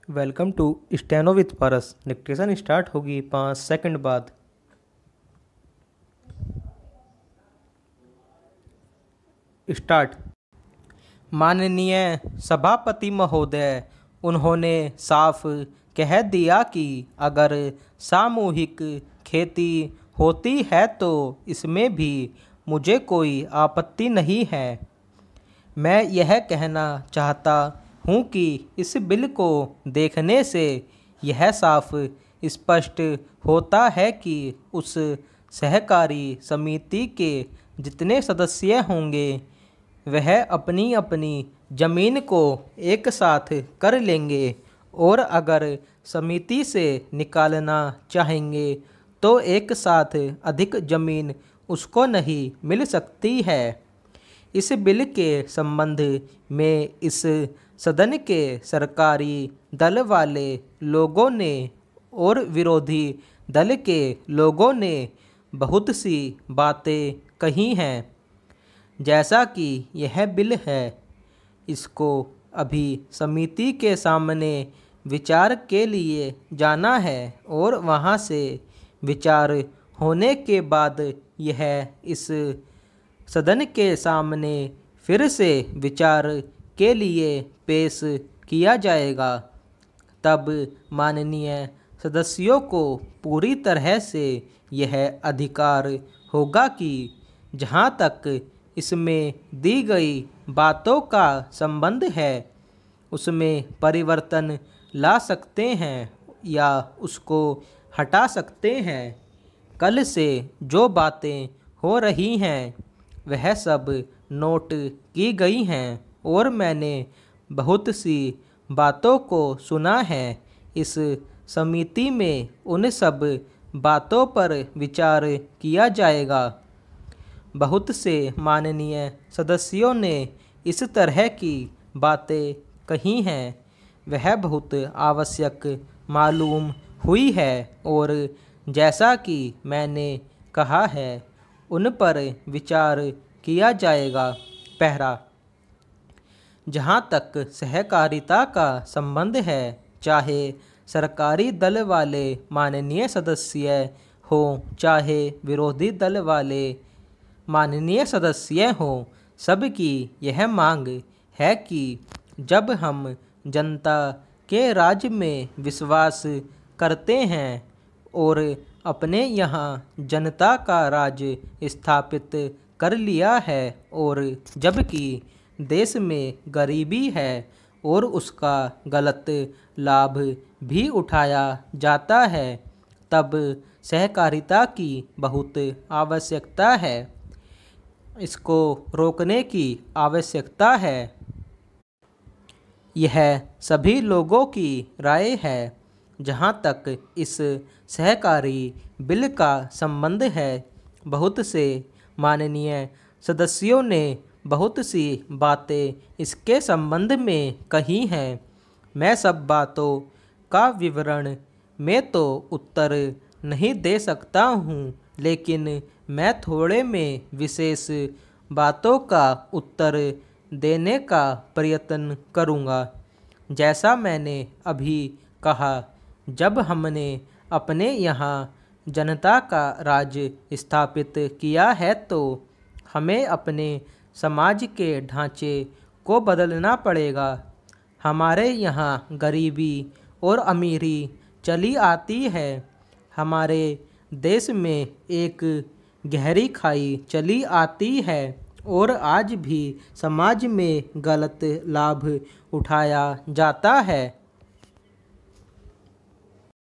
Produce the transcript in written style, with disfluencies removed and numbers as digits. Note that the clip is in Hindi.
Welcome to steno with Paras. Dictation start होगी 5 सेकंड बाद। स्टार्ट। माननीय सभापति महोदय, उन्होंने साफ कह दिया कि अगर सामूहिक खेती होती है तो इसमें भी मुझे कोई आपत्ति नहीं है। मैं यह कहना चाहता हूँ कि इस बिल को देखने से यह साफ स्पष्ट होता है कि उस सहकारी समिति के जितने सदस्य होंगे वह अपनी अपनी ज़मीन को एक साथ कर लेंगे और अगर समिति से निकालना चाहेंगे तो एक साथ अधिक ज़मीन उसको नहीं मिल सकती है। इस बिल के संबंध में इस सदन के सरकारी दल वाले लोगों ने और विरोधी दल के लोगों ने बहुत सी बातें कही हैं। जैसा कि यह बिल है, इसको अभी समिति के सामने विचार के लिए जाना है और वहां से विचार होने के बाद यह इस सदन के सामने फिर से विचार के लिए पेश किया जाएगा। तब माननीय सदस्यों को पूरी तरह से यह अधिकार होगा कि जहां तक इसमें दी गई बातों का संबंध है उसमें परिवर्तन ला सकते हैं या उसको हटा सकते हैं। कल से जो बातें हो रही हैं वह सब नोट की गई हैं और मैंने बहुत सी बातों को सुना है। इस समिति में उन सब बातों पर विचार किया जाएगा। बहुत से माननीय सदस्यों ने इस तरह की बातें कही हैं, वह बहुत आवश्यक मालूम हुई है और जैसा कि मैंने कहा है उन पर विचार किया जाएगा। पहला, जहाँ तक सहकारिता का संबंध है, चाहे सरकारी दल वाले माननीय सदस्य हों चाहे विरोधी दल वाले माननीय सदस्य हों, सबकी यह मांग है कि जब हम जनता के राज में विश्वास करते हैं और अपने यहाँ जनता का राज स्थापित कर लिया है और जबकि देश में गरीबी है और उसका गलत लाभ भी उठाया जाता है, तब सहकारिता की बहुत आवश्यकता है। इसको रोकने की आवश्यकता है। यह सभी लोगों की राय है। जहाँ तक इस सहकारी बिल का संबंध है, बहुत से माननीय सदस्यों ने बहुत सी बातें इसके संबंध में कही हैं। मैं सब बातों का विवरण में तो उत्तर नहीं दे सकता हूँ, लेकिन मैं थोड़े में विशेष बातों का उत्तर देने का प्रयत्न करूँगा। जैसा मैंने अभी कहा, जब हमने अपने यहाँ जनता का राज स्थापित किया है तो हमें अपने समाज के ढांचे को बदलना पड़ेगा। हमारे यहाँ गरीबी और अमीरी चली आती है। हमारे देश में एक गहरी खाई चली आती है और आज भी समाज में गलत लाभ उठाया जाता है।